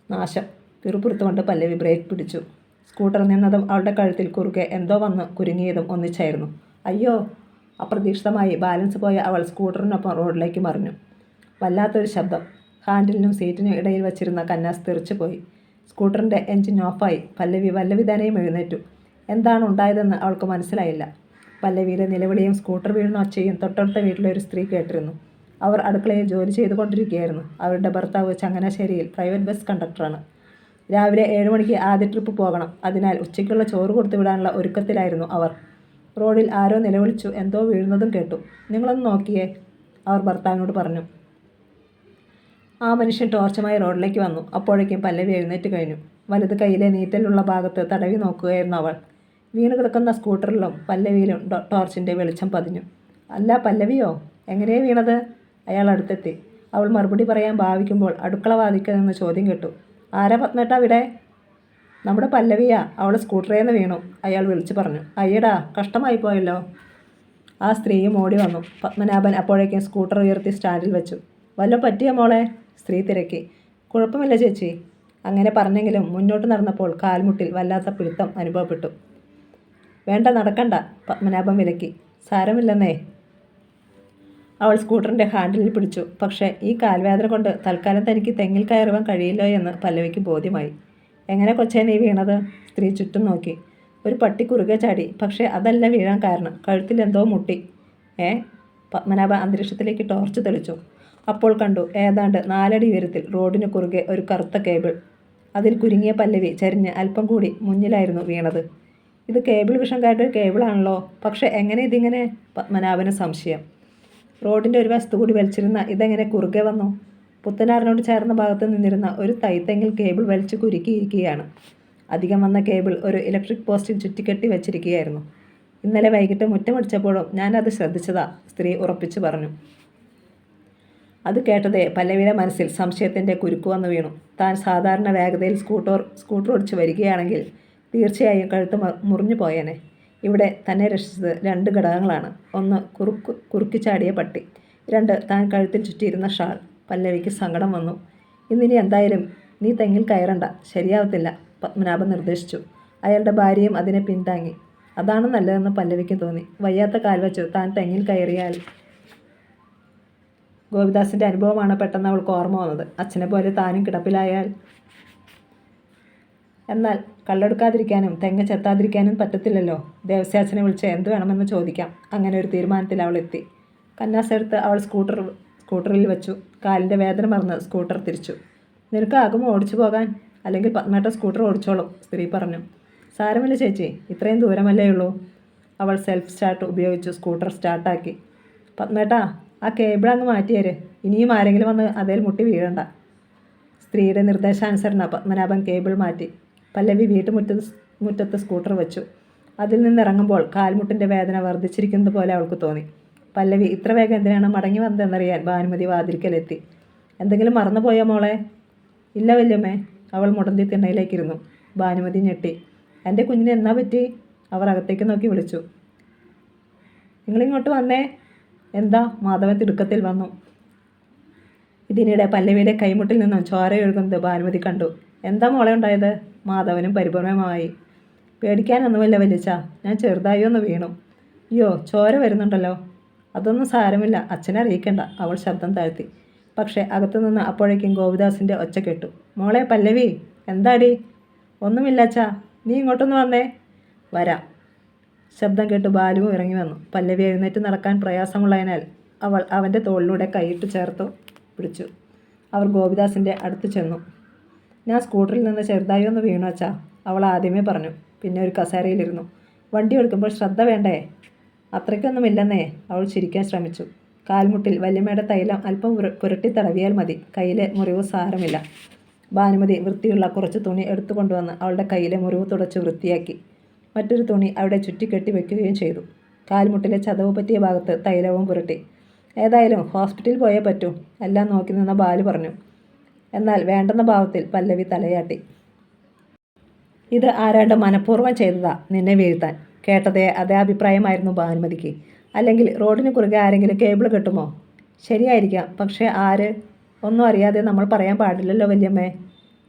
നാശം. പിറുപിറുത്തുകൊണ്ട് പല്ലവി ബ്രേക്ക് പിടിച്ചു. സ്കൂട്ടർ നിന്നതും അവളുടെ കഴുത്തിൽ കുറുകെ എന്തോ വന്ന് കുരുങ്ങിയതും ഒന്നിച്ചായിരുന്നു. അയ്യോ! അപ്രതീക്ഷിതമായി ബാലൻസ് പോയ അവൾ സ്കൂട്ടറിനൊപ്പം റോഡിലേക്ക് മറിഞ്ഞു. വല്ലാത്തൊരു ശബ്ദം. ഹാൻഡിലിനും സീറ്റിനും ഇടയിൽ വച്ചിരുന്ന കന്നാസ് തെറിച്ചു പോയി. സ്കൂട്ടറിൻ്റെ എൻജിൻ ഓഫായി. പല്ലവി വല്ലവിധാനയും എഴുന്നേറ്റു. എന്താണ് ഉണ്ടായതെന്ന് അവൾക്ക് മനസ്സിലായില്ല. പല്ലവിയുടെ നിലവിളിയും സ്കൂട്ടർ വീഴുന്ന ഒച്ചയും തൊട്ടടുത്ത വീട്ടിലെ ഒരു സ്ത്രീ കേട്ടിരുന്നു. അവർ അടുക്കളയിൽ ജോലി ചെയ്തുകൊണ്ടിരിക്കുകയായിരുന്നു. അവരുടെ ഭർത്താവ് ചങ്ങനാശ്ശേരിയിൽ പ്രൈവറ്റ് ബസ് കണ്ടക്ടറാണ്. രാവിലെ 7 മണിക്ക് ആദ്യ ട്രിപ്പ് പോകണം. അതിനാൽ ഉച്ചയ്ക്കുള്ള ചോറ് കൊടുത്തു വിടാനുള്ള ഒരുക്കത്തിലായിരുന്നു അവർ. റോഡിൽ ആരോ നിലവിളിച്ചു. എന്തോ വീഴുന്നതും കേട്ടു. നിങ്ങളൊന്ന് നോക്കിയേ, അവർ ഭർത്താവിനോട് പറഞ്ഞു. ആ മനുഷ്യൻ ടോർച്ചുമായി റോഡിലേക്ക് വന്നു. അപ്പോഴേക്കും പല്ലവി എഴുന്നേറ്റ് കഴിഞ്ഞു. വലത് കൈയിലെ നീറ്റലുള്ള ഭാഗത്ത് തടവി നോക്കുകയായിരുന്നു അവൾ. വീണ് കിടക്കുന്ന സ്കൂട്ടറിലും പല്ലവിയിലും ടോർച്ചിൻ്റെ വെളിച്ചം പതിഞ്ഞു. അല്ല, പല്ലവിയോ? എങ്ങനെയാ വീണത്? അയാൾ അടുത്തെത്തി. അവൾ മറുപടി പറയാൻ ഭാവിക്കുമ്പോൾ അടുക്കള വാതിക്കൽ നിന്ന് ചോദ്യം കേട്ടു. ആരാ പത്മേട്ടാ ഇവിടെ? നമ്മുടെ പല്ലവിയാ. അവൾ സ്കൂട്ടറേന്ന് വീണു, അയാൾ വിളിച്ചു പറഞ്ഞു. അയ്യടാ, കഷ്ടമായി പോയല്ലോ. ആ സ്ത്രീയും ഓടി വന്നു. പത്മനാഭൻ അപ്പോഴേക്കും സ്കൂട്ടർ ഉയർത്തി സ്റ്റാൻഡിൽ വെച്ചു. വല്ലതും പറ്റിയ മോളെ? സ്ത്രീ തിരക്കി. കുഴപ്പമില്ല ചേച്ചി. അങ്ങനെ പറഞ്ഞെങ്കിലും മുന്നോട്ട് നടന്നപ്പോൾ കാൽമുട്ടിൽ വല്ലാത്ത പിടുത്തം അനുഭവപ്പെട്ടു. വേണ്ട, നടക്കണ്ട, പത്മനാഭൻ വിലക്കി. സാരമില്ലെന്നേ. അവൾ സ്കൂട്ടറിൻ്റെ ഹാൻഡിലിൽ പിടിച്ചു. പക്ഷേ ഈ കാൽവേദന കൊണ്ട് തൽക്കാലം തനിക്ക് തെങ്ങിൽ കയറുവാൻ കഴിയില്ലോ എന്ന് പല്ലവിക്ക് ബോധ്യമായി. എങ്ങനെ കൊച്ചേ നീ വീണത്? സ്ത്രീ ചുറ്റും നോക്കി. ഒരു പട്ടി കുറുകെ ചാടി. പക്ഷേ അതല്ല വീഴാൻ കാരണം. കഴുത്തിൽ എന്തോ മുട്ടി. പത്മനാഭ അന്തരീക്ഷത്തിലേക്ക് ടോർച്ച് തെളിച്ചു. അപ്പോൾ കണ്ടു ഏതാണ്ട് 4 അടി ഉയരത്തിൽ റോഡിന് കുറുകെ ഒരു കറുത്ത കേബിൾ. അതിൽ കുരുങ്ങിയ പല്ലവി ചരിഞ്ഞ് അല്പം കൂടി മുന്നിലായിരുന്നു വീണത്. ഇത് കേബിൾ വിഷംകാരുടെ ഒരു കേബിളാണല്ലോ. പക്ഷേ എങ്ങനെ ഇതിങ്ങനെ? പത്മനാഭന് സംശയം. റോഡിൻ്റെ ഒരു വശത്തു കൂടി വലിച്ചിരുന്ന ഇതെങ്ങനെ കുറുകെ വന്നു? പുത്തനാറിനോട് ചേർന്ന ഭാഗത്ത് നിന്നിരുന്ന ഒരു തൈത്തെങ്ങിൽ കേബിൾ വലിച്ചു കുരുക്കിയിരിക്കുകയാണ്. അധികം വന്ന കേബിൾ ഒരു ഇലക്ട്രിക് പോസ്റ്റിൽ ചുറ്റിക്കെട്ടി വെച്ചിരിക്കുകയായിരുന്നു. ഇന്നലെ വൈകിട്ട് മുറ്റമടിച്ചപ്പോഴും ഞാനത് ശ്രദ്ധിച്ചതാ, സ്ത്രീ ഉറപ്പിച്ചു പറഞ്ഞു. അത് കേട്ടതേ പല്ലവിയുടെ മനസ്സിൽ സംശയത്തിൻ്റെ കുരുക്ക് വന്നു വീണു. താൻ സാധാരണ വേഗതയിൽ സ്കൂട്ടർ ഓടിച്ച് വരികയാണെങ്കിൽ തീർച്ചയായും കഴുത്ത് മുറിഞ്ഞു പോയേനെ. ഇവിടെ തന്നെ രക്ഷിച്ചത് 2 ഘടകങ്ങളാണ്. 1 കുറുക്കിച്ചാടിയ പട്ടി, 2 താൻ കഴുത്തിൽ ചുറ്റിയിരുന്ന ഷാൾ. പല്ലവിക്ക് സങ്കടം വന്നു. ഇന്നിനി എന്തായാലും നീ തെങ്ങിൽ കയറണ്ട, ശരിയാവത്തില്ല, പത്മനാഭൻ നിർദ്ദേശിച്ചു. അയാളുടെ ഭാര്യയും അതിനെ പിന്താങ്ങി. അതാണ് നല്ലതെന്ന് പല്ലവിക്ക് തോന്നി. വയ്യാത്ത കാൽ വെച്ചു താൻ തെങ്ങിൽ കയറിയാൽ. ഗോപിദാസിൻ്റെ അനുഭവമാണ് പെട്ടെന്ന് അവൾക്ക് ഓർമ്മ വന്നത്. അച്ഛനെ പോലെ താനും കിടപ്പിലായാൽ. എന്നാൽ കള്ളെടുക്കാതിരിക്കാനും തെങ്ങ് ചെത്താതിരിക്കാനും പറ്റത്തില്ലല്ലോ. ദേവസ്യാച്ചനെ വിളിച്ച് എന്ത് വേണമെന്ന് ചോദിക്കാം. അങ്ങനെ ഒരു തീരുമാനത്തിൽ അവൾ എത്തി. കന്നാസെടുത്ത് അവൾ സ്കൂട്ടറിൽ വെച്ചു. കാലിൻ്റെ വേദന മറന്ന് സ്കൂട്ടർ തിരിച്ചു. നിനക്ക് ആകുമോ ഓടിച്ചു പോകാൻ? അല്ലെങ്കിൽ പത്മേട്ട സ്കൂട്ടർ ഓടിച്ചോളും, സ്ത്രീ പറഞ്ഞു. സാരമില്ല ചേച്ചി, ഇത്രയും ദൂരമല്ലേ ഉള്ളൂ. അവൾ സെൽഫ് സ്റ്റാർട്ട് ഉപയോഗിച്ചു സ്കൂട്ടർ സ്റ്റാർട്ടാക്കി. പത്മേട്ടാ, ആ കേബിൾ അങ്ങ് മാറ്റിയേര്. ഇനിയും ആരെങ്കിലും വന്ന് അതേൽ മുട്ടി വീഴണ്ട. സ്ത്രീയുടെ നിർദ്ദേശാനുസരണം പത്മനാഭൻ കേബിൾ മാറ്റി. പല്ലവി വീട്ടുമുറ്റത്ത് സ്കൂട്ടർ വെച്ചു. അതിൽ നിന്നിറങ്ങുമ്പോൾ കാൽമുട്ടിൻ്റെ വേദന വർദ്ധിച്ചിരിക്കുന്നത് പോലെ അവൾക്ക് തോന്നി. പല്ലവി ഇത്ര വേഗം എന്തിനാണ് മടങ്ങി വന്നതെന്നറിയാൻ ഭാനുമതി വാതിൽക്കലെത്തി. എന്തെങ്കിലും മറന്നുപോയോ മോളെ? ഇല്ല വല്യമ്മേ. അവൾ മുടന്തി തിണ്ണയിലേക്കിരുന്നു. ഭാനുമതി ഞെട്ടി. എൻ്റെ കുഞ്ഞിന് എന്നാ പറ്റി? അവർ അകത്തേക്ക് നോക്കി വിളിച്ചു. നിങ്ങളിങ്ങോട്ട് വന്നേ. എന്താ? മാധവൻ തിടുക്കത്തിൽ വന്നു. ഇതിനിടെ പല്ലവിയുടെ കൈമുട്ടിൽ നിന്നും ചോരയൊഴുകുന്നത് ഭാനുമതി കണ്ടു. എന്താ മോളെ ഉണ്ടായത്? മാധവനും പരിപൂർണമായി. പേടിക്കാനൊന്നുമില്ല വലിച്ച, ഞാൻ ചെറുതായി ഒന്ന് വീണു. അയ്യോ, ചോര വരുന്നുണ്ടല്ലോ. അതൊന്നും സാരമില്ല, അച്ഛനെ അറിയിക്കണ്ട, അവൾ ശബ്ദം താഴ്ത്തി. പക്ഷേ അകത്തുനിന്ന് അപ്പോഴേക്കും ഗോപിദാസിൻ്റെ ഒച്ച കേട്ടു. മോളെ പല്ലവി, എന്താടി? ഒന്നുമില്ലച്ചാ, നീ ഇങ്ങോട്ടൊന്ന് വന്നേ. വരാം. ശബ്ദം കേട്ട് ബാലുവും ഇറങ്ങി വന്നു. പല്ലവി എഴുന്നേറ്റ് നടക്കാൻ പ്രയാസമുള്ളതിനാൽ അവൾ അവൻ്റെ തോളിലൂടെ കൈയിട്ട് ചേർത്തു പിടിച്ചു. അവർ ഗോപിദാസിൻ്റെ അടുത്ത് ചെന്നു. ഞാൻ സ്കൂട്ടറിൽ നിന്ന് ചെറുതായി ഒന്ന് വീണു വച്ചാ, അവൾ ആദ്യമേ പറഞ്ഞു. പിന്നെ ഒരു കസേരയിലിരുന്നു. വണ്ടി എടുക്കുമ്പോൾ ശ്രദ്ധ വേണ്ടേ? അത്രയ്ക്കൊന്നുമില്ലെന്നേ. അവൾ ചിരിക്കാൻ ശ്രമിച്ചു. കാൽമുട്ടിൽ വല്യമ്മയുടെ തൈലം അല്പം പുരട്ടി തടവിയാൽ മതി. കയ്യിലെ മുറിവ് സാരമില്ല. ഭാനുമതി വൃത്തിയുള്ള കുറച്ച് തുണി എടുത്തു കൊണ്ടുവന്ന് അവളുടെ കയ്യിലെ മുറിവ് തുടച്ച് വൃത്തിയാക്കി. മറ്റൊരു തുണി അവിടെ ചുറ്റിക്കെട്ടി വെക്കുകയും ചെയ്തു. കാൽമുട്ടിലെ ചതവ് പറ്റിയ ഭാഗത്ത് തൈലവും പുരട്ടി. ഏതായാലും ഹോസ്പിറ്റലിൽ പോയേ പറ്റൂ, എല്ലാം നോക്കി നിന്ന ബാലു പറഞ്ഞു. എന്നാൽ വേണ്ടെന്ന ഭാവത്തിൽ പല്ലവി തലയാട്ടി. ഇത് ആരാണ്ട് മനഃപൂർവ്വം ചെയ്തതാ, നിന്നെ വീഴ്ത്താൻ. കേട്ടതേ അതേ അഭിപ്രായമായിരുന്നു ഭാനുമതിക്ക്. അല്ലെങ്കിൽ റോഡിന് കുറുകെ ആരെങ്കിലും കേബിൾ കെട്ടുമോ? ശരിയായിരിക്കാം, പക്ഷേ ആര്? ഒന്നും അറിയാതെ നമ്മൾ പറയാൻ പാടില്ലല്ലോ വല്യമ്മേ.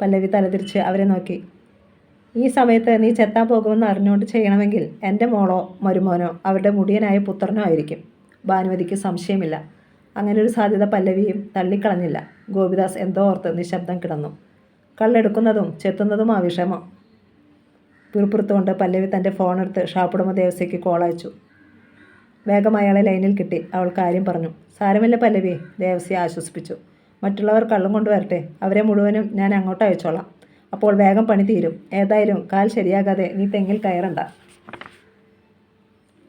പല്ലവി തലതിരിച്ച് അവരെ നോക്കി. ഈ സമയത്ത് നീ ചെത്താൻ പോകുമെന്ന് അറിഞ്ഞുകൊണ്ട് ചെയ്യണമെങ്കിൽ എൻ്റെ മോളോ മരുമോനോ അവരുടെ മുടിയനായ പുത്രനോ ആയിരിക്കും. ഭാനുമതിക്ക് സംശയമില്ല. അങ്ങനൊരു സാധ്യത പല്ലവിയും തള്ളിക്കളഞ്ഞില്ല. ഗോപിദാസ് എന്തോ ഓർത്ത് നിശബ്ദം കിടന്നു. കള്ളെടുക്കുന്നതും ചെത്തുന്നതും ആ വിഷമം. പിറുപ്പുറത്തുകൊണ്ട് പല്ലവി തൻ്റെ ഫോണെടുത്ത് ഷാപ്പുടമ ദേവസ്യയ്ക്ക് കോൾ അയച്ചു. വേഗം അയാളെ ലൈനിൽ കിട്ടി. അവൾ കാര്യം പറഞ്ഞു. സാരമില്ല പല്ലവി, ദേവസ്യ ആശ്വസിപ്പിച്ചു. മറ്റുള്ളവർ കള്ളും കൊണ്ടുവരട്ടെ, അവരെ മുഴുവനും ഞാൻ അങ്ങോട്ട് അയച്ചോളാം. അപ്പോൾ വേഗം പണി തീരും. ഏതായാലും കാൽ ശരിയാകാതെ നീ തെങ്ങിൽ കയറണ്ട.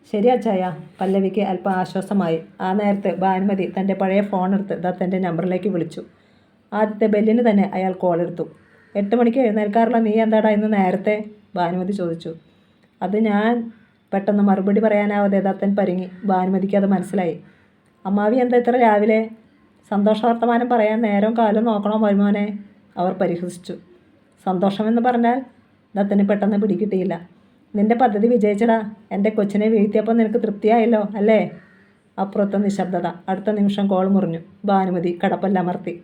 ശരി അച്ചായ. പല്ലവിക്ക് അല്പം ആശ്വാസമായി. ആ നേരത്ത് ഭാനുമതി തൻ്റെ പഴയ ഫോണെടുത്ത് ദത്തൻ്റെ നമ്പറിലേക്ക് വിളിച്ചു. ആദ്യത്തെ ബെല്ലിന് തന്നെ അയാൾ കോളെടുത്തു. 8 മണിക്ക് എഴുന്നേൽക്കാറുള്ള നീ എന്താടാ ഇന്ന് നേരത്തെ? ഭാനുമതി ചോദിച്ചു. അത് ഞാൻ. പെട്ടെന്ന് മറുപടി പറയാനാവാതെ ദത്തൻ പരിങ്ങി. ഭാനുമതിക്ക് അത് മനസ്സിലായി. അമ്മാവി എന്താ ഇത്ര രാവിലെ? സന്തോഷവർത്തമാനം പറയാൻ നേരം കാലം നോക്കണോ മരുമോനെ? അവർ പരിഹസിച്ചു. സന്തോഷമെന്ന് പറഞ്ഞാൽ? ദത്തന് പെട്ടെന്ന് പിടികിട്ടിയില്ല. നിന്റെ പദ്ധതി വിജയിച്ചടാ. എൻ്റെ കൊച്ചിനെ വീഴ്ത്തിയപ്പോൾ നിനക്ക് തൃപ്തിയായല്ലോ അല്ലേ? അപ്പുറത്തെ നിശബ്ദത. അടുത്ത നിമിഷം കോൾ മുറിഞ്ഞു. ഭാനുമതി കടപ്പല്ലമർത്തി.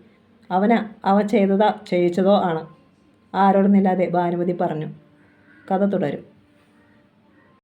അവൻ ചെയ്യിച്ചതോ ആണ്. ആരോടുന്നില്ലാതെ ഭാനുമതി പറഞ്ഞു. കഥ തുടരും.